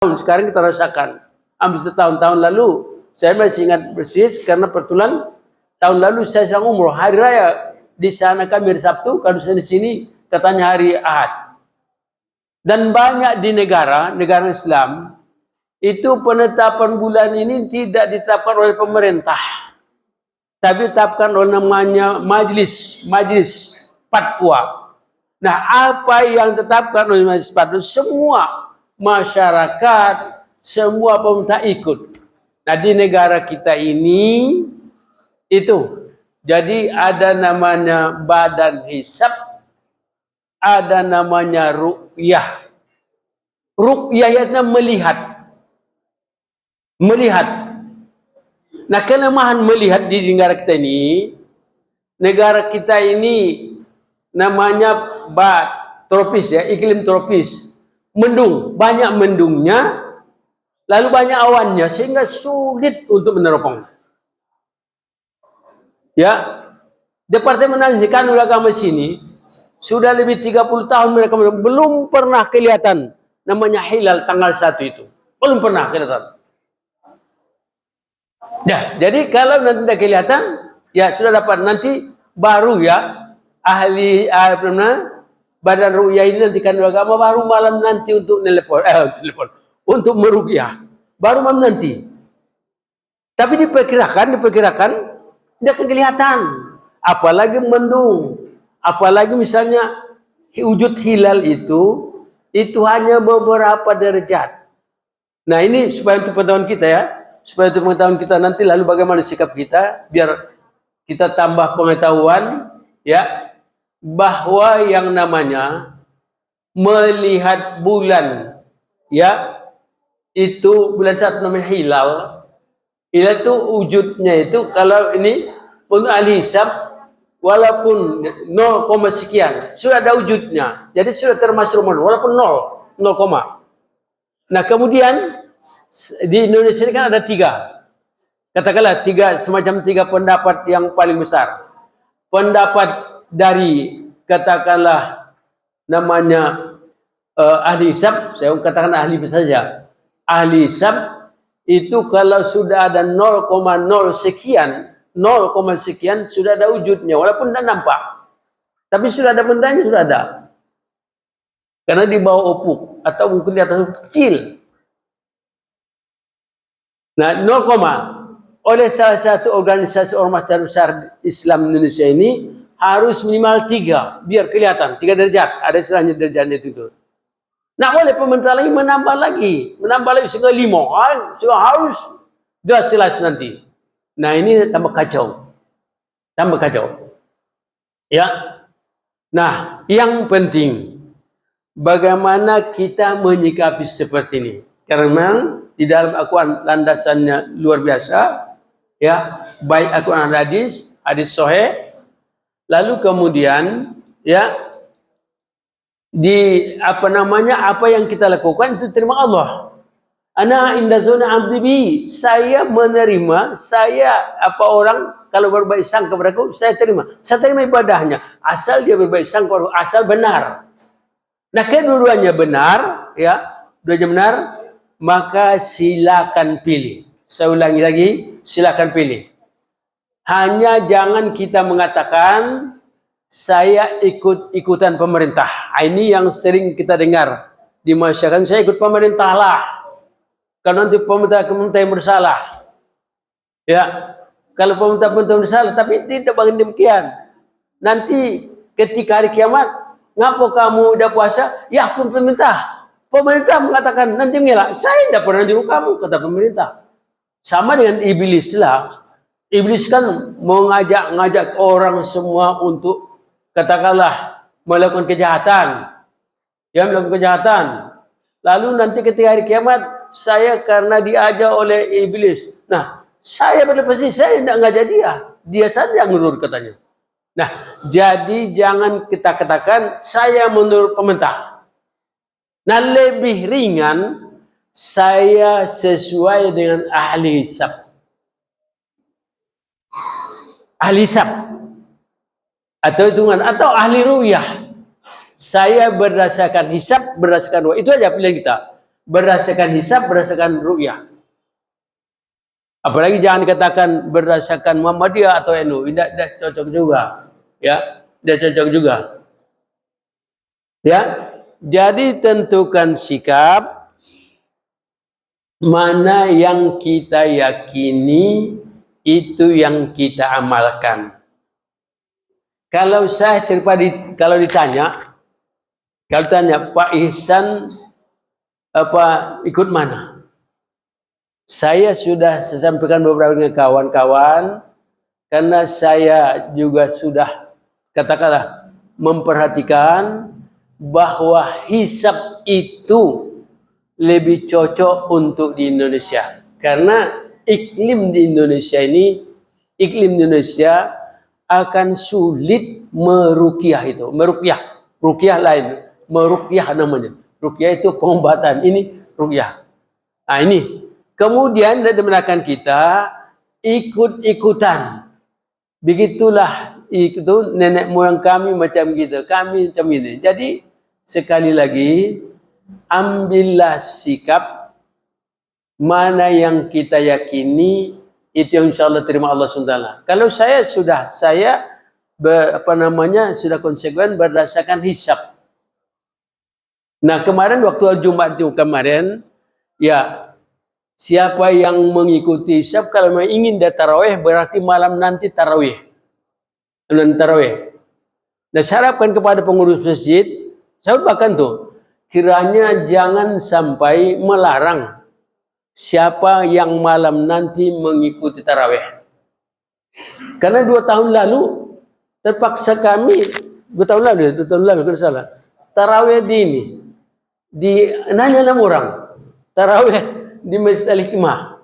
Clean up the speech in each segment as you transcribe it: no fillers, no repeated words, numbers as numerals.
sekarang kita rasakan. Habis tahun-tahun lalu, saya masih ingat persis karena kebetulan tahun lalu saya sedang umroh hari raya di sana kami hari Sabtu, kalau di sini katanya hari Ahad. Dan banyak di negara Islam itu penetapan bulan ini tidak ditetapkan oleh pemerintah, tapi ditetapkan oleh namanya majelis fatwa. Nah, apa yang ditetapkan oleh majelis fatwa semua masyarakat, semua pemerintah ikut. Nah, di negara kita ini itu jadi ada namanya badan hisab, ada namanya ru'yah. Ru'yah itu melihat. Nah, kelemahan melihat di negara kita ini namanya tropis ya, iklim tropis. Mendung, banyak mendungnya, lalu banyak awannya, sehingga sulit untuk meneropong. Ya, Departemen Analisis Agama sini sudah lebih 30 tahun mereka belum pernah kelihatan namanya hilal tanggal 1 itu. Belum pernah kelihatan. Ya, jadi kalau nanti tidak kelihatan, ya sudah dapat nanti baru ya ahli badan ru'yah ini nanti kan agama baru malam nanti untuk telepon untuk meruqyah baru malam nanti. Tapi diperkirakan tidak kelihatan, apalagi mendung, apalagi misalnya wujud hilal itu hanya beberapa derajat. Nah, ini supaya untuk pengetahuan kita ya, supaya untuk pengetahuan kita nanti lalu bagaimana sikap kita biar kita tambah pengetahuan ya, bahwa yang namanya melihat bulan ya, itu bulan 1 namanya hilal. Hilal itu wujudnya itu kalau ini untuk ahli hisab walaupun 0, sekian sudah ada wujudnya, jadi sudah termasuk walaupun 0. Nah, kemudian di Indonesia ini kan ada 3, katakanlah 3 pendapat yang paling besar. Pendapat dari katakanlah namanya ahli hisab, saya katakan ahli saja. Ahli hisab itu kalau sudah ada 0,0 sekian, 0, sekian sudah ada wujudnya, walaupun tidak nampak. Tapi sudah ada bendanya, sudah ada. Karena di bawah ufuk atau mungkin di atas ufuk kecil. Nah, 0, oleh salah satu organisasi ormas terbesar Islam Indonesia ini harus minimal 3 biar kelihatan 3 derajat, ada istilahnya derajatnya itu. Nah, oleh pemerintah lagi menambah lagi sehingga 5, sehingga harus jelas nanti. Nah, ini tambah kacau. Ya. Nah, yang penting bagaimana kita menyikapi seperti ini. Karena di dalam Al-Quran landasannya luar biasa, ya, baik Al-Quran hadis sahih, lalu kemudian ya di apa yang kita lakukan itu terima Allah. Ana inda zona abdi, saya menerima, orang kalau berbaik sangka kepadaku, saya terima ibadahnya asal dia berbaik sangka kepadaku, asal benar. Nah, kedua-duanya benar ya, maka silakan pilih. Saya ulangi lagi, silakan pilih. Hanya jangan kita mengatakan saya ikut-ikutan pemerintah. Ini yang sering kita dengar di masyarakat, saya ikut pemerintah lah, karena nanti pemerintah yang bersalah. Ya, kalau pemerintah bersalah, tapi tidak bagian demikian. Nanti ketika hari kiamat, ngapa kamu udah puasa? Ya, aku pemerintah. Pemerintah mengatakan nanti mengelak, saya tidak pernah nyuruh kamu, kata pemerintah. Sama dengan iblis lah. Iblis kan ngajak orang semua untuk katakanlah melakukan kejahatan. Ya, melakukan kejahatan. Lalu nanti ketika hari kiamat, saya karena diajak oleh iblis. Nah, saya berlepas diri, saya tidak ngajak dia. Dia saja yang menurut katanya. Nah, jadi jangan kita katakan saya menurut pemerintah. Nah, lebih ringan saya sesuai dengan ahli hisab. Ahli hisab atau hitungan atau ahli ru'yah. Saya berdasarkan hisab, berdasarkan ru'yah. Itu aja pilihan kita. berdasarkan hisab, berdasarkan ru'yah. Apalagi jangan dikatakan berdasarkan Muhammadiyah atau NU, tidak cocok juga. Ya, tidak cocok juga. Ya, jadi tentukan sikap mana yang kita yakini, itu yang kita amalkan. Kalau saya kalau ditanya Pak Ihsan ikut mana? Saya sudah sampaikan beberapa dengan kawan-kawan, karena saya juga sudah katakanlah memperhatikan bahwa hisab itu lebih cocok untuk di Indonesia, karena iklim di Indonesia akan sulit meruqyah itu. Ruqyah lain, meruqyah namanya. Ruqyah itu pengobatan, ini ruqyah. Nah ini. Kemudian dia menerangkan kita ikut-ikutan. Begitulah itu nenek moyang kami macam gitu, kami macam ini. Jadi sekali lagi, ambillah sikap mana yang kita yakini, itu yang insya Allah terima Allah SWT. Kalau saya sudah konsekuen berdasarkan hisab. Nah kemarin waktu Jumat itu kemarin, ya siapa yang mengikuti hisab, kalau memang ingin dia tarawih, berarti malam nanti tarawih. Nah saya harapkan kepada pengurus masjid, saya bahkan tuh, kiranya jangan sampai melarang siapa yang malam nanti mengikuti tarawih. Karena 2 tahun lalu terpaksa kami 2 tahun lalu kalau salah, tarawih nanya 6 orang tarawih di Masjid Al-Hikmah.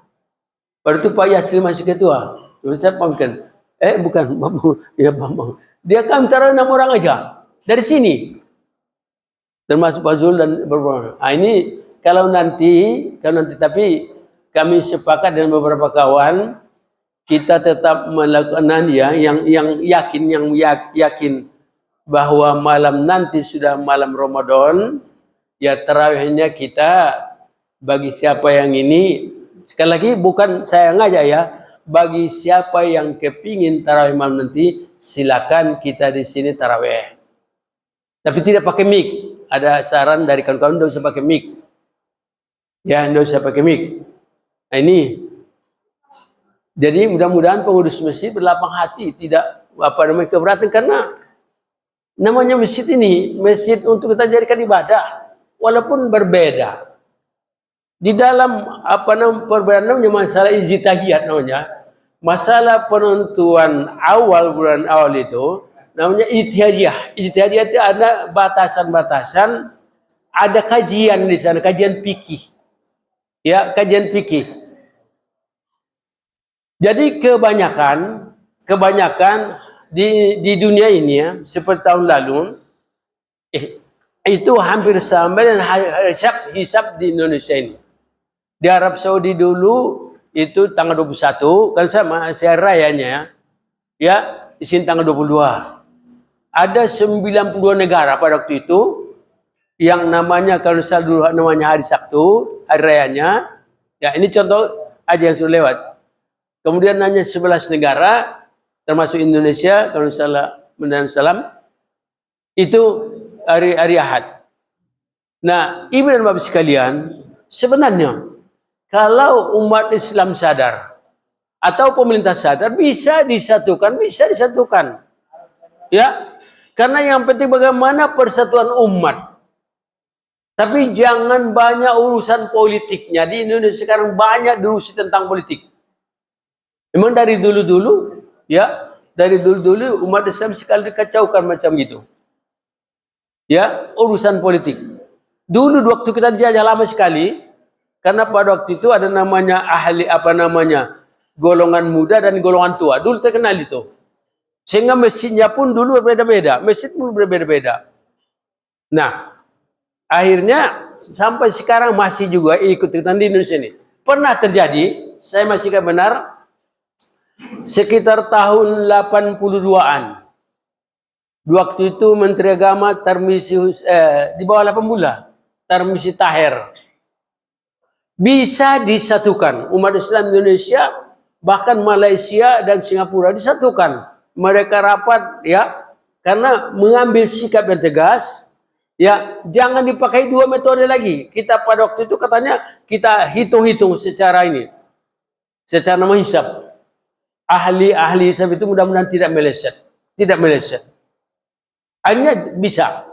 Pada itu Pak Yasir masih ketua. Saya pamitkan. Bukan Bambang, ya Bambang. Dia kan tarawih 6 orang aja dari sini, termasuk Pak Zul dan beberapa. Ini kalau nanti tapi kami sepakat dengan beberapa kawan, kita tetap melakukan yang yakin bahwa malam nanti sudah malam Ramadan, ya tarawihnya kita bagi siapa yang ini, sekali lagi bukan saya ngajak ya, bagi siapa yang kepingin tarawih malam nanti, silakan kita di sini tarawih. Tapi tidak pakai mic. Ada saran dari kawan-kawan tidak usah pakai mic. Ya, tidak usah pakai mic. Nah ini. Jadi mudah-mudahan pengurus masjid berlapang hati, tidak keberatan, karena namanya masjid ini masjid untuk kita jadikan ibadah, walaupun berbeda. Di dalam perbedaan namanya masalah ijtihad namanya. Masalah penentuan bulan awal itu namanya ijtihadiyah. Ijtihadiyah itu ada batasan-batasan, ada kajian di sana, kajian fikih. Ya, kajian fikih. Jadi kebanyakan di dunia ini ya, seperti tahun lalu itu hampir sama dengan hisab di Indonesia ini. Di Arab Saudi dulu itu tanggal 21, kan sama hari rayanya ya, di sini tanggal 22. Ada 92 negara pada waktu itu yang namanya, kalau misalnya dulu namanya hari Sabtu, hari rayanya. Ya ini contoh aja yang sudah lewat. Kemudian hanya 11 negara termasuk Indonesia, kalau misalnya salam itu hari Ahad. Nah, Ibu dan Bapak sekalian, sebenarnya kalau umat Islam sadar atau pemerintah sadar, bisa disatukan. Ya, karena yang penting bagaimana persatuan umat. Tapi jangan banyak urusan politiknya. Di Indonesia sekarang banyak diurusi tentang politik. Memang dari dulu-dulu, ya, umat Islam sekali dikacaukan macam gitu. Ya, urusan politik. Dulu waktu kita dijajah lama sekali, karena pada waktu itu ada namanya golongan muda dan golongan tua. Dulu terkenal itu. Sehingga masjidnya pun dulu berbeda-beda. Masjid pun berbeda-beda. Nah, akhirnya sampai sekarang masih juga ikut-ikutan di Indonesia ini. Pernah terjadi, saya masih benar, sekitar tahun 82-an. Waktu itu Menteri Agama Tarmisi di bawah 8 bulan, Tarmisi Taher. bisa disatukan. Umat Islam Indonesia, bahkan Malaysia dan Singapura disatukan. Mereka rapat ya, karena mengambil sikap yang tegas. Ya, jangan dipakai dua metode lagi. Kita pada waktu itu katanya kita hitung-hitung secara ini, secara menghisap. Ahli-ahli hisab itu mudah-mudahan tidak meleset, tidak meleset. Akhirnya bisa.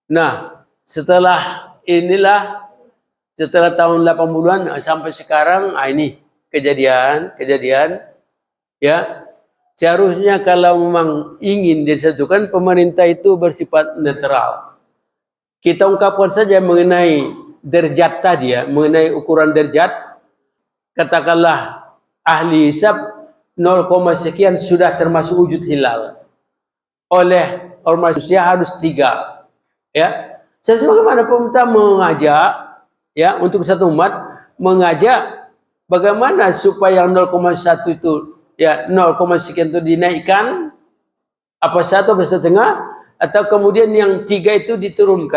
Nah, setelah inilah, setelah tahun 80-an sampai sekarang, ini kejadian ya. Seharusnya kalau memang ingin disatukan, pemerintah itu bersifat netral. Kita ungkapkan saja mengenai derajat tadi ya, mengenai ukuran derajat. Katakanlah ahli hisab 0, sekian sudah termasuk wujud hilal. Oleh ormas manusia harus 3. Ya. Sebagaimana pemerintah mengajak ya untuk satu umat, mengajak bagaimana supaya 0,1 itu ya 0, sekian itu dinaikkan, apa 1 apa setengah, atau kemudian yang 3 itu diturunkan.